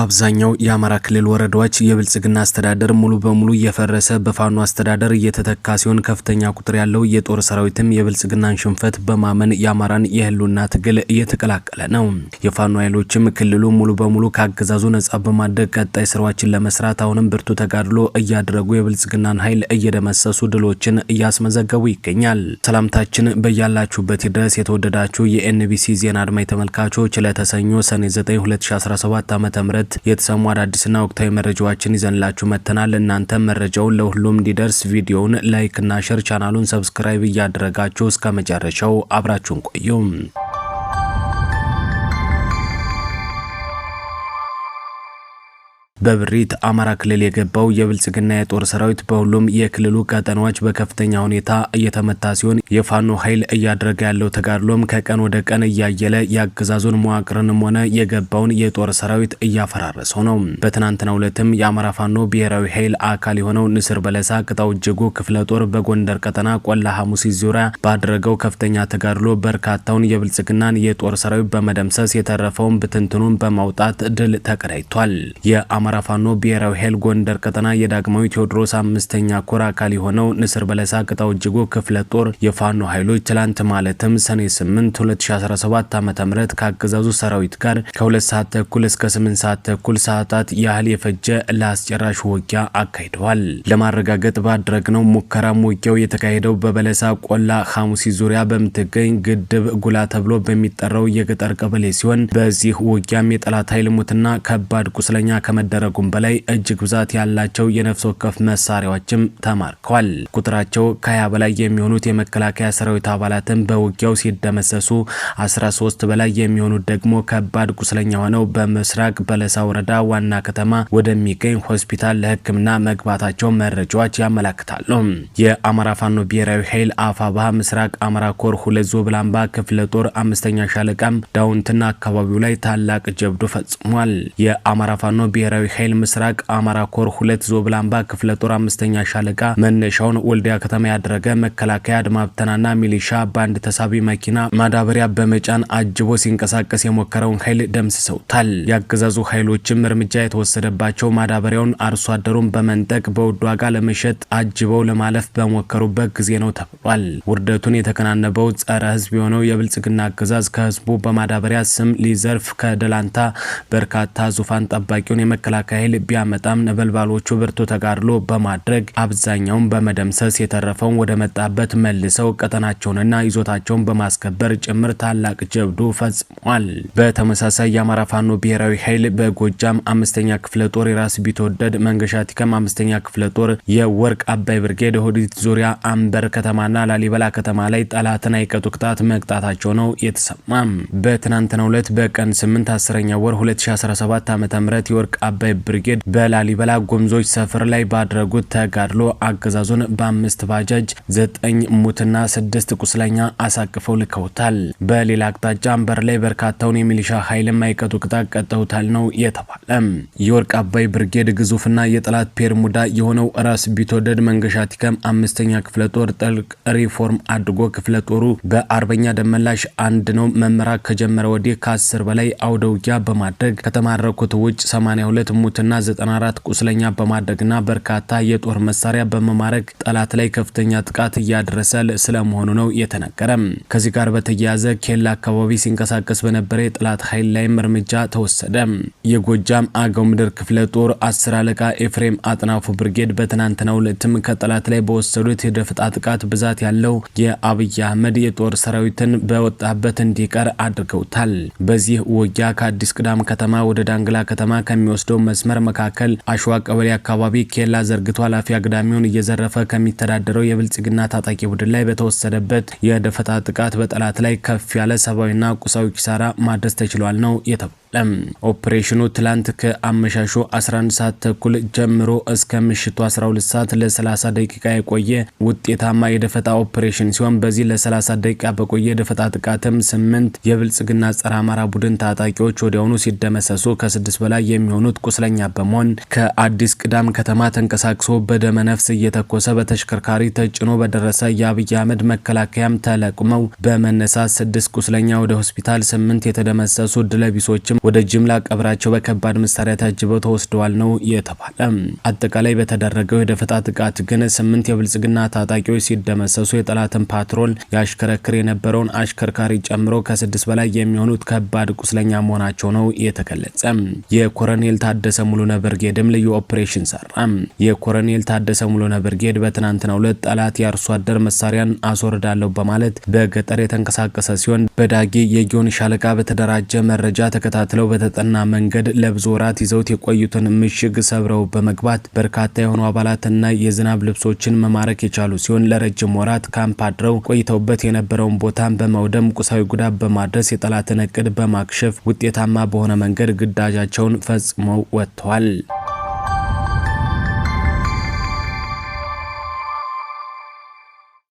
በአብዛኛው የአማራ ክልል ወረዳዎች የብልጽግና አስተዳደር ሙሉ በሙሉ እየፈረሰ በፋኖ አስተዳደር እየተተካ ሲሆን ከፍተኛ ቁጥር ያለው የጦር ሰራዊትም የብልጽግናን ሽንፈት በማመን የአማራን የህልውና ትግል እየተቀላቀለ ነው። የፋኖ ኃይሎችም ክልሉ ሙሉ በሙሉ ካገዛዙ ነጻ በማድረግ ቀጣይ ስራዎችን ለመስራት አሁንም ብርቱ ተጋድሎ እያደረጉ የብልጽግናን ኃይል እየደመሰሱ ድሎችን እያስመዘገቡ ይገኛል። ሰላምታችን በያላችሁበት ድረስ የተወደዳችሁ የኤንቢሲ ዜና አድማጭ ተመልካቾች ለተሰኞ ሰኔ 9 2017 ዓ.ም የተሰሙ አዳዲስና ወቅታዊ መረጃዎችን ይዘንላችሁ መተናል። እናንተ መረጃውን ለሁሉም እንዲደርስ ቪዲዮውን ላይክ እና ሼር ቻናሉን ሰብስክራይብ እያደረጋችሁ እስከ መጨረሻው አብራችሁን ቆዩ። በብሪት አማራ ክልል የገባው የብልጽግና የጦር ሰራዊት በሁሉም የክልሉ ቀጠናዎች በከፍተኛ ሁኔታ እየተመታ ሲሆን የፋኖ ኃይል እያደረገ ያለው ተጋድሎም ከቀን ወደ ቀን እያየለ ያገዛዙን መዋቅርንም ሆነ የገባውን የጦር ሰራዊት እያፈራረሰው ነው። በትናንትናው ዕለትም የአማራ ፋኖ ብሔራዊ ኃይል አካል የሆነው ንስር በለሳ ቅጣው እጅጉ ክፍለ ጦር በጎንደር ቀጠና ቆላ ሐሙሲት ዙሪያ ባደረገው ከፍተኛ ተጋድሎ በርካታውን የብልጽግናን የጦር ሰራዊት በመደምሰስ የተረፈውን ብትንትኑን በማውጣት ድል ተቀዳጅቷል። የአማራ ፋኖ ብሔራዊ ኃይል ጎንደር ቀጠና የዳግማዊ ቴዎድሮስ 5ኛ ኮር አካል የሆነው ንስር በለሳ ቅጣው እጅጉ ክፍለ ጦር የፋኖ ኃይሎች ትላንት ማለትም ሰኔ 8 2017 ዓ.ም ካገዛዙ ሰራዊት ጋር ከ2 ሰዓት ተኩል እስከ 8 ሰዓት ተኩል ሰዓታት ያህል የፈጀ ለአስጨራሽ ውጊያ አካሂደዋል። ለማረጋገጥ ባደረግነው ሙከራም ውጊያው የተካሄደው በበለሳ ቆላ ሐሙሲት ዙሪያ በምትገኝ ግድብ ጉላ ተብሎ በሚጠራው የገጠር ቀበሌ ሲሆን በዚህ ውጊያም የጠላት ኃይል ሙትና ከባድ ቁስለኛ ከመደረጉም በላይ እጅግ ብዛት ያላቸው የነፍስ ወከፍ መሳሪያዎችም ተማርከዋል። ቁጥራቸው ከ20 በላይ የሚሆኑት የመከላከያ ሰራዊት አባላትም በውጊያው ሲደመሰሱ 13 በላይ የሚሆኑት ደግሞ ከባድ ቁስለኛ ሆነው በምስራቅ በለሳ ወረዳ ዋና ከተማ ወደሚገኝ ሆስፒታል ለሕክምና መግባታቸው መረጃዎች ያመለክታሉ። የአማራ ፋኖ ብሔራዊ ኃይል አፋባሃ ምስራቅ አማራ ኮር 2 ዞብላምባ ክፍለ ጦር 5ኛ ሻለቃም ዳውንትና አካባቢው ላይ ታላቅ ጀብዱ ፈጽሟል። የአማራ ፋኖ ብሔራዊ ኃይል ምስራቅ አማራ ኮር 2 ዞብላምባ ክፍለ ጦር 5ኛ ሻለቃ መነሻውን ወልዲያ ከተማ ያደረገ መከላከያ አድማብተናና ሚሊሻ ባንድ ተሳቢ መኪና ማዳበሪያ በመጫን አጅቦ ሲንቀሳቀስ የሞከረውን ኃይል ደምስሰውታል። ያገዛዙ ኃይሎችም እርምጃ የተወሰደባቸው ማዳበሪያውን አርሶ አደሩን በመንጠቅ በውድ ዋጋ ለመሸጥ አጅበው ለማለፍ በሞከሩበት ጊዜ ነው ተብሏል። ውርደቱን የተከናነበው ጸረ ህዝብ የሆነው የብልጽግና አገዛዝ ከህዝቡ በማዳበሪያ ስም ሊዘርፍ ከደላንታ በርካታ ዙፋን ጠባቂውን የመከላከያ ኃይል ቢያመጣም ነበልባሎቹ ብርቱ ተጋድሎ በማድረግ አብዛኛውን በመደምሰስ የተረፈውን ወደ መጣበት መልሰው ቀጠናቸውንና ይዞታቸውን በማስከበር ጭምር ታላቅ ጀብዱ ፈጽሟል። በተመሳሳይ የአማራ ፋኖ ብሔራዊ ኃይል በጎጃም 5ኛ ክፍለ ጦር የራስ ቢትወደድ መንገሻ ቲከም 5ኛ ክፍለ ጦር የወርቅ አባይ ብርጌድ ሆዲት ዙሪያ አንበር ከተማና ላሊበላ ከተማ ላይ ጠላትን አይቀጡ ቅጣት መቅጣታቸው ነው የተሰማም። በትናንትናው ዕለት በቀን 8 10ኛ ወር 2017 ዓ.ም የወርቅ አባይ ብርጌድ በላሊበላ ጎምዞች ሰፈር ላይ ባደረጉት ተጋድሎ አገዛዙን በ5 ባጃጅ 9 ሙትና 6 ቁስለኛ አሳቅፈው ልከውታል። በሌላ አቅጣጫ አንበር ላይ በርካታውን የሚሊሻ ኃይል ማይቀጡ ቅጣት ቀጠውታል ነው የተባለ። የወርቅ አባይ ብርጌድ ግዙፍና የጠላት ፔርሙዳ የሆነው ራስ ቢትወደድ መንገሻ ቲከም 5ኛ ክፍለ ጦር ጥልቅ ሪፎርም አድርጎ ክፍለ ጦሩ በአርበኛ ደመላሽ አንድ ነው መመራት ከጀመረ ወዲህ ከ10 በላይ አውደ ውጊያ በማድረግ ከተማረኩት ውጭ 82 ሙትና 94 ቁስለኛ በማድረግና በርካታ የጦር መሳሪያ በመማረክ ጠላት ላይ ከፍተኛ ጥቃት እያደረሰ ስለመሆኑ ነው የተነገረ። ከዚህ ጋር በተያያዘ ኬላ አካባቢ ሲንቀሳቀስ በነበረ የጠላት ኃይል ላይም እርምጃ ተወሰደ። የጎጃም አገው ምድር ክፍለ ጦር 10 አለቃ ኤፍሬም አጥናፉ ብርጌድ በትናንትናው ዕለትም ከጠላት ላይ በወሰዱት የደፈጣ ጥቃት ብዛት ያለው የአብይ አህመድ የጦር ሰራዊትን በወጣበት እንዲቀር አድርገውታል። በዚህ ውጊያ ከአዲስ ቅዳም ከተማ ወደ ዳንግላ ከተማ ከሚወስደው መስመር መካከል አሸዋ ቀበሌ አካባቢ ኬላ ዘርግቶ ኃላፊ አግዳሚውን እየዘረፈ ከሚተዳደረው የብልጽግና ታጣቂ ቡድን ላይ በተወሰደበት የደፈጣ ጥቃት በጠላት ላይ ከፍ ያለ ሰብአዊና ቁሳዊ ኪሳራ ማድረስ ተችሏል ነው የተባለው። ኦፕሬሽኑ ትላንት ከአመሻሹ 11 ሰዓት ተኩል ጀምሮ እስከ ምሽቱ 12 ሰዓት ለ30 ደቂቃ የቆየ ውጤታማ የደፈጣ ኦፕሬሽን ሲሆን በዚህ ለ30 ደቂቃ በቆየ ደፈጣ ጥቃትም 8 የብልጽግና ጸረ አማራ ቡድን ታጣቂዎች ወዲያውኑ ሲደመሰሱ ከ6 በላይ የሚሆኑት ቁስለኛ በመሆን ከአዲስ ቅዳም ከተማ ተንቀሳቅሶ በደመ ነፍስ እየተኮሰ በተሽከርካሪ ተጭኖ በደረሰ የአብይ አህመድ መከላከያም ተለቅመው በመነሳት 6 ቁስለኛ ወደ ሆስፒታል 8 የተደመሰሱ ድለቢሶችም ወደ ጅምላ ቀብራቸው በከባድ መሳሪያ ታጅበው ተወስደዋል ነው የተባለ። አጠቃላይ በተደረገው የደፈጣ ጥቃት ግን 8 የብልጽግና ታጣቂዎች ሲደመሰሱ የጠላትን ፓትሮል ያሽከረክር የነበረውን አሽከርካሪ ጨምሮ ከ6 በላይ የሚሆኑት ከባድ ቁስለኛ መሆናቸው ነው የተገለጸ። የኮሎኔል ታደሰ ሙሉነ ብርጌድም ልዩ ኦፕሬሽን ሰራ። የኮሎኔል ታደሰ ሙሉነ ብርጌድ በትናንትናው ዕለት ጠላት የአርሶ አደር መሳሪያን አስወርዳለሁ በማለት በገጠር የተንቀሳቀሰ ሲሆን በዳጊ የጊዮን ሻለቃ በተደራጀ መረጃ ተከታትለው በተጠና መንገድ ለብዙ ወራት ይዘውት የቆዩትን ምሽግ ሰብረው በመግባት በርካታ የሆኑ አባላትና የዝናብ ልብሶችን መማረክ የቻሉ ሲሆን ለረጅም ወራት ካምፕ አድረው ቆይተውበት የነበረውን ቦታን በመውደም ቁሳዊ ጉዳት በማድረስ የጠላትን እቅድ በማክሸፍ ውጤታማ በሆነ መንገድ ግዳጃቸውን ፈጽመው ወጥተዋል።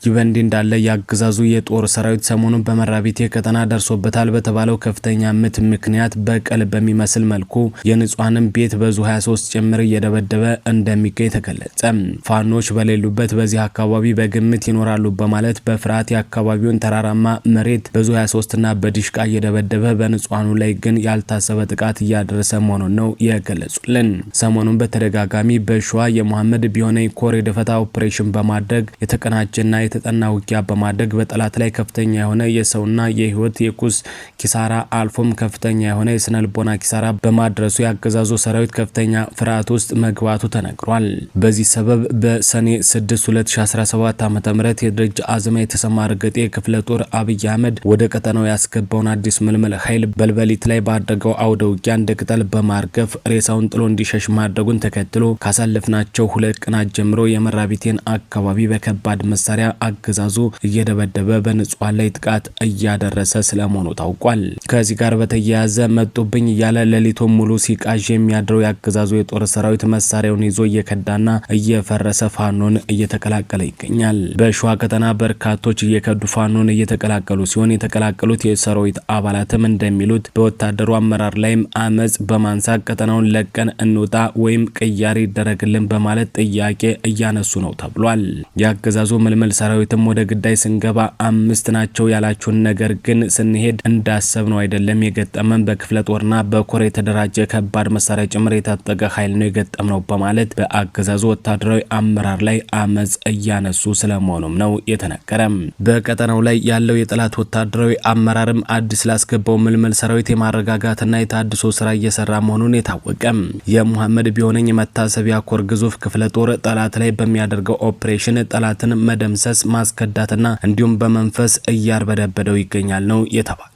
ይህ በእንዲህ እንዳለ ያገዛዙ የጦር ሰራዊት ሰሞኑን በመራቢቴ ቀጠና ደርሶበታል በተባለው ከፍተኛ ምት ምክንያት በቀል በሚመስል መልኩ የንጹሃንን ቤት በዙ 23 ጭምር እየደበደበ እንደሚገኝ ተገለጸ። ፋኖች በሌሉበት በዚህ አካባቢ በግምት ይኖራሉ በማለት በፍርሃት የአካባቢውን ተራራማ መሬት በዙ 23 እና በዲሽቃ እየደበደበ በንጹሃኑ ላይ ግን ያልታሰበ ጥቃት እያደረሰ መሆኑን ነው የገለጹልን። ሰሞኑን በተደጋጋሚ በሸዋ የመሐመድ ቢሆነኝ ኮር የደፈጣ ኦፕሬሽን በማድረግ የተቀናጀና የተጠና ውጊያ በማድረግ በጠላት ላይ ከፍተኛ የሆነ የሰውና የህይወት የቁስ ኪሳራ አልፎም ከፍተኛ የሆነ የስነልቦና ኪሳራ በማድረሱ ያገዛዙ ሰራዊት ከፍተኛ ፍርሃት ውስጥ መግባቱ ተነግሯል። በዚህ ሰበብ በሰኔ 6 2017 ዓ.ም የደረጃ አዝማ የተሰማ እርገጤ ክፍለ ጦር አብይ አህመድ ወደ ቀጠናው ያስገባውን አዲስ ምልምል ኃይል በልበሊት ላይ ባደረገው አውደ ውጊያ እንደ ቅጠል በማርገፍ ሬሳውን ጥሎ እንዲሸሽ ማድረጉን ተከትሎ ካሳለፍናቸው 2 ቀናት ጀምሮ የመራቢቴን አካባቢ በከባድ መሳሪያ አገዛዙ እየደበደበ በንጹሃን ላይ ጥቃት እያደረሰ ስለመሆኑ ታውቋል። ከዚህ ጋር በተያያዘ መጡብኝ እያለ ሌሊቱን ሙሉ ሲቃዥ የሚያድረው ያገዛዙ የጦር ሰራዊት መሳሪያውን ይዞ እየከዳና እየፈረሰ ፋኖን እየተቀላቀለ ይገኛል። በሸዋ ቀጠና በርካቶች እየከዱ ፋኖን እየተቀላቀሉ ሲሆን የተቀላቀሉት የሰራዊት አባላትም እንደሚሉት በወታደሩ አመራር ላይም አመጽ በማንሳት ቀጠናውን ለቀን እንውጣ ወይም ቅያሪ ይደረግልን በማለት ጥያቄ እያነሱ ነው ተብሏል። ያገዛዙ ምልምል ሰራዊትም ወደ ግዳይ ስንገባ 5 ናቸው ያላችሁን ነገር ግን ስንሄድ እንዳሰብነው አይደለም የገጠመን በክፍለ ጦርና በኮር የተደራጀ ከባድ መሳሪያ ጭምር የታጠቀ ኃይል ነው የገጠምነው በማለት በአገዛዙ ወታደራዊ አመራር ላይ አመጽ እያነሱ ስለመሆኑም ነው የተነገረም። በቀጠናው ላይ ያለው የጠላት ወታደራዊ አመራርም አዲስ ላስገባው ምልምል ሰራዊት የማረጋጋትና የታድሶ ስራ እየሰራ መሆኑን የታወቀም። የመሐመድ ቢሆነኝ መታሰቢያ ኮር ግዙፍ ክፍለ ጦር ጠላት ላይ በሚያደርገው ኦፕሬሽን ጠላትን መደምሰስ ማስከዳትና እንዲሁም በመንፈስ እያርበደበደው ይገኛል ነው የተባለ።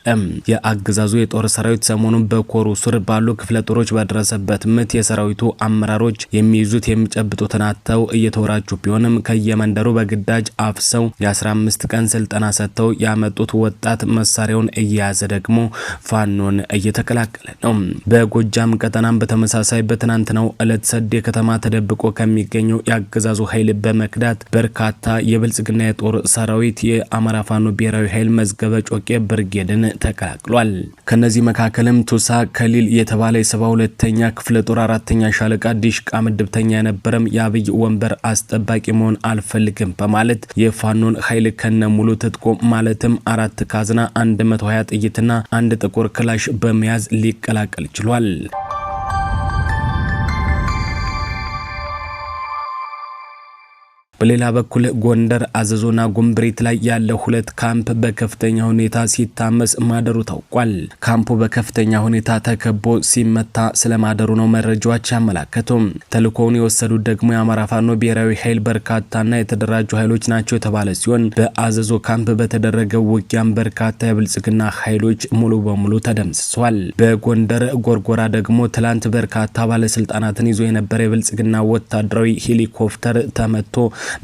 የአገዛዙ የጦር ሰራዊት ሰሞኑን በኮሩ ስር ባሉ ክፍለ ጦሮች በደረሰበት ምት የሰራዊቱ አመራሮች የሚይዙት የሚጨብጡትን አጥተው እየተወራጁ ቢሆንም ከየመንደሩ በግዳጅ አፍሰው የ15 ቀን ስልጠና ሰጥተው ያመጡት ወጣት መሳሪያውን እየያዘ ደግሞ ፋኖን እየተቀላቀለ ነው። በጎጃም ቀጠናም በተመሳሳይ በትናንትናው ዕለት ሰዴ ከተማ ተደብቆ ከሚገኘው የአገዛዙ ኃይል በመክዳት በርካታ የብልጽግና የጦር ሰራዊት የአማራ ፋኖ ብሔራዊ ኃይል መዝገበ ጮቄ ብርጌድን ተቀላቅሏል። ከነዚህ መካከልም ቱሳ ከሊል የተባለ የ72ኛ ክፍለ ጦር 4ኛ ሻለቃ ዲሽቃ ምድብተኛ የነበረም የአብይ ወንበር አስጠባቂ መሆን አልፈልግም በማለት የፋኖን ኃይል ከነ ሙሉ ትጥቆ ማለትም 4 ካዝና 120 ጥይትና 1 ጥቁር ክላሽ በመያዝ ሊቀላቀል ችሏል። በሌላ በኩል ጎንደር አዘዞና ጉምብሪት ላይ ያለው 2 ካምፕ በከፍተኛ ሁኔታ ሲታመስ ማደሩ ታውቋል። ካምፑ በከፍተኛ ሁኔታ ተከቦ ሲመታ ስለማደሩ ነው መረጃዎች ያመላከቱም። ተልኮውን የወሰዱት ደግሞ የአማራ ፋኖ ብሔራዊ ኃይል በርካታና የተደራጁ ኃይሎች ናቸው የተባለ ሲሆን በአዘዞ ካምፕ በተደረገው ውጊያም በርካታ የብልጽግና ኃይሎች ሙሉ በሙሉ ተደምስሷል። በጎንደር ጎርጎራ ደግሞ ትላንት በርካታ ባለስልጣናትን ይዞ የነበረ የብልጽግና ወታደራዊ ሄሊኮፕተር ተመቶ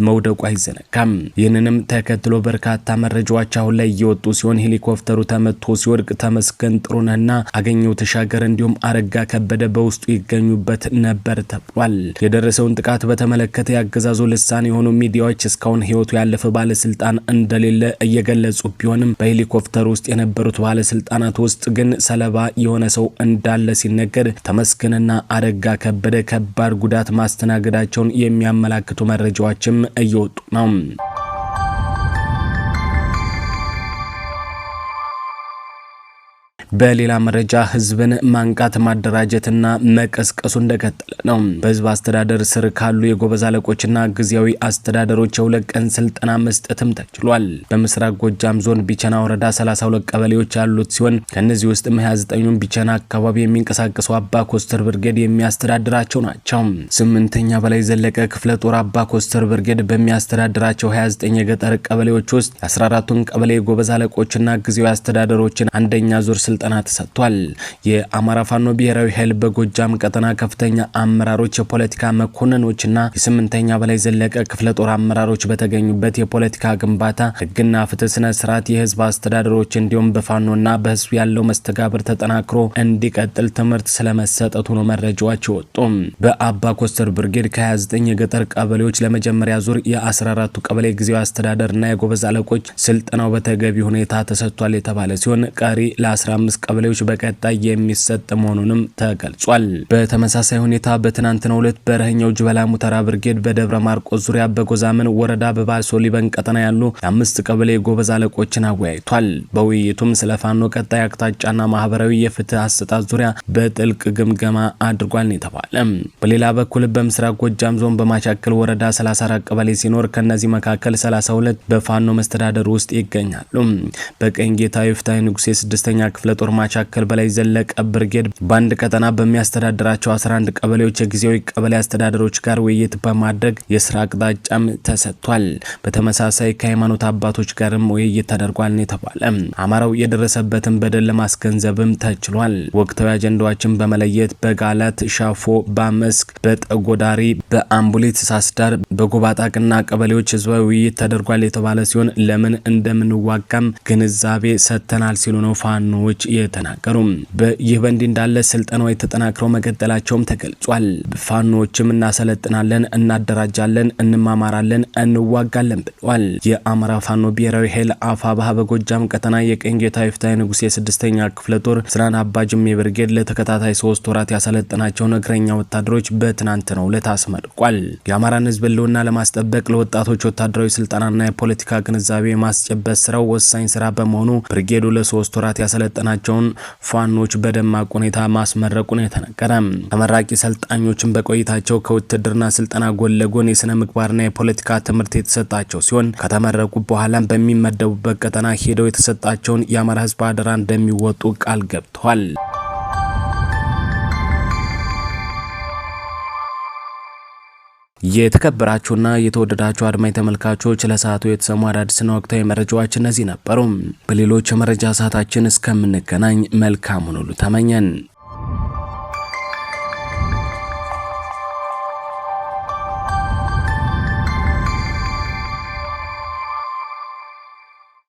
መውደቁ አይዘነጋም። ይህንንም ተከትሎ በርካታ መረጃዎች አሁን ላይ እየወጡ ሲሆን ሄሊኮፕተሩ ተመቶ ሲወድቅ ተመስገን ጥሩነህና አገኘው ተሻገር እንዲሁም አረጋ ከበደ በውስጡ ይገኙበት ነበር ተብሏል። የደረሰውን ጥቃት በተመለከተ ያገዛዙ ልሳን የሆኑ ሚዲያዎች እስካሁን ህይወቱ ያለፈ ባለስልጣን እንደሌለ እየገለጹ ቢሆንም በሄሊኮፕተሩ ውስጥ የነበሩት ባለስልጣናት ውስጥ ግን ሰለባ የሆነ ሰው እንዳለ ሲነገር ተመስገንና አረጋ ከበደ ከባድ ጉዳት ማስተናገዳቸውን የሚያመላክቱ መረጃዎችም እየወጡ ነው። በሌላ መረጃ ህዝብን ማንቃት ማደራጀትና መቀስቀሱ እንደቀጠለ ነው። በህዝብ አስተዳደር ስር ካሉ የጎበዝ አለቆችና ጊዜያዊ አስተዳደሮች የሁለት ቀን ስልጠና መስጠትም ተችሏል። በምስራቅ ጎጃም ዞን ቢቸና ወረዳ 32 ቀበሌዎች ያሉት ሲሆን ከነዚህ ውስጥ 29ኙን ቢቸና አካባቢ የሚንቀሳቀሱ አባ ኮስተር ብርጌድ የሚያስተዳድራቸው ናቸው። 8ኛ በላይ ዘለቀ ክፍለ ጦር አባ ኮስተር ብርጌድ በሚያስተዳድራቸው 29 የገጠር ቀበሌዎች ውስጥ 14ቱን ቀበሌ የጎበዝ አለቆችና ጊዜያዊ አስተዳደሮችን አንደኛ ዙር ስልጠና ተሰጥቷል። የአማራ ፋኖ ብሔራዊ ኃይል በጎጃም ቀጠና ከፍተኛ አመራሮች፣ የፖለቲካ መኮንኖችና የ8ኛ በላይ ዘለቀ ክፍለ ጦር አመራሮች በተገኙበት የፖለቲካ ግንባታ፣ ህግና ፍትህ ስነ ስርዓት፣ የህዝብ አስተዳደሮች እንዲሁም በፋኖና በህዝብ ያለው መስተጋብር ተጠናክሮ እንዲቀጥል ትምህርት ስለመሰጠቱ ነው መረጃዎች ወጡ። በአባ ኮስተር ብርጌድ ከ29 የገጠር ቀበሌዎች ለመጀመሪያ ዙር የ14ቱ ቀበሌ ጊዜያዊ አስተዳደርና የጎበዝ አለቆች ስልጠናው በተገቢ ሁኔታ ተሰጥቷል የተባለ ሲሆን ቀሪ ለ15 ቀበሌዎች በቀጣይ የሚሰጥ መሆኑንም ተገልጿል። በተመሳሳይ ሁኔታ በትናንትናው ዕለት በረህኛው ጅበላ ሙተራ ብርጌድ በደብረ ማርቆስ ዙሪያ በጎዛምን ወረዳ በባልሶ ሊበን ቀጠና ያሉ የ5 ቀበሌ የጎበዝ አለቆችን አወያይቷል። በውይይቱም ስለ ፋኖ ቀጣይ አቅጣጫና ማህበራዊ የፍትህ አሰጣጥ ዙሪያ በጥልቅ ግምገማ አድርጓል ነው የተባለ። በሌላ በኩል በምስራቅ ጎጃም ዞን በማቻከል ወረዳ 34 ቀበሌ ሲኖር ከነዚህ መካከል 32 በፋኖ መስተዳደር ውስጥ ይገኛሉ። በቀኝ ጌታ ይፍታይ ንጉሴ 6ኛ ክፍለ ጦር ማቻከል በላይ ዘለቀ ብርጌድ በአንድ ቀጠና በሚያስተዳድራቸው 11 ቀበሌዎች የጊዜያዊ ቀበሌ አስተዳደሮች ጋር ውይይት በማድረግ የስራ አቅጣጫም ተሰጥቷል። በተመሳሳይ ከሃይማኖት አባቶች ጋርም ውይይት ተደርጓል ነው የተባለ። አማራው የደረሰበትን በደል ለማስገንዘብም ተችሏል። ወቅታዊ አጀንዳዎችን በመለየት በጋላት ሻፎ፣ በመስክ፣ በጠጎዳሪ፣ በአምቡሊት ሳስዳር፣ በጎባጣቅና ቀበሌዎች ህዝባዊ ውይይት ተደርጓል የተባለ ሲሆን ለምን እንደምንዋጋም ግንዛቤ ሰጥተናል ሲሉ ነው ፋኖዎች የተናገሩ። ይህ በእንዲህ እንዳለ ስልጠናው ተጠናክረው መቀጠላቸውም ተገልጿል። ፋኖዎችም እናሰለጥናለን፣ እናደራጃለን፣ እንማማራለን፣ እንዋጋለን ብለዋል። የአማራ ፋኖ ብሔራዊ ኃይል አፋብኃ በጎጃም ቀጠና የቀኝ ጌታ ይፍታይ ንጉሴ 6ኛ ክፍለ ጦር ስራን አባጅሜ ብርጌድ ለተከታታይ 3 ወራት ያሰለጠናቸውን እግረኛ ወታደሮች በትናንትናው ዕለት አስመርቋል። የአማራን ህዝብ ህልውና ለማስጠበቅ ለወጣቶች ወታደራዊ ስልጠናና የፖለቲካ ግንዛቤ ማስጨበጥ ስራው ወሳኝ ስራ በመሆኑ ብርጌዱ ለ3 ወራት ያሰለጠናቸውን ፋኖች በደማቅ ሁኔታ ማስመረቁን የተነገረ። ተመራቂ ሰልጣኞችን በቆይታቸው ከውትድርና ስልጠና ጎን ለጎን የስነ ምግባርና የፖለቲካ ትምህርት የተሰጣቸው ሲሆን ከተመረቁ በኋላ በሚመደቡበት ቀጠና ሄደው የተሰጣቸውን የአማራ ህዝብ አደራ እንደሚወጡ ቃል ገብተዋል። የተከበራችሁና የተወደዳችሁ አድማጭ ተመልካቾች ለሰዓቱ የተሰሙ አዳዲስና ወቅታዊ መረጃዎች እነዚህ ነበሩ። በሌሎች የመረጃ ሰዓታችን እስከምንገናኝ መልካሙን ሁሉ ተመኘን።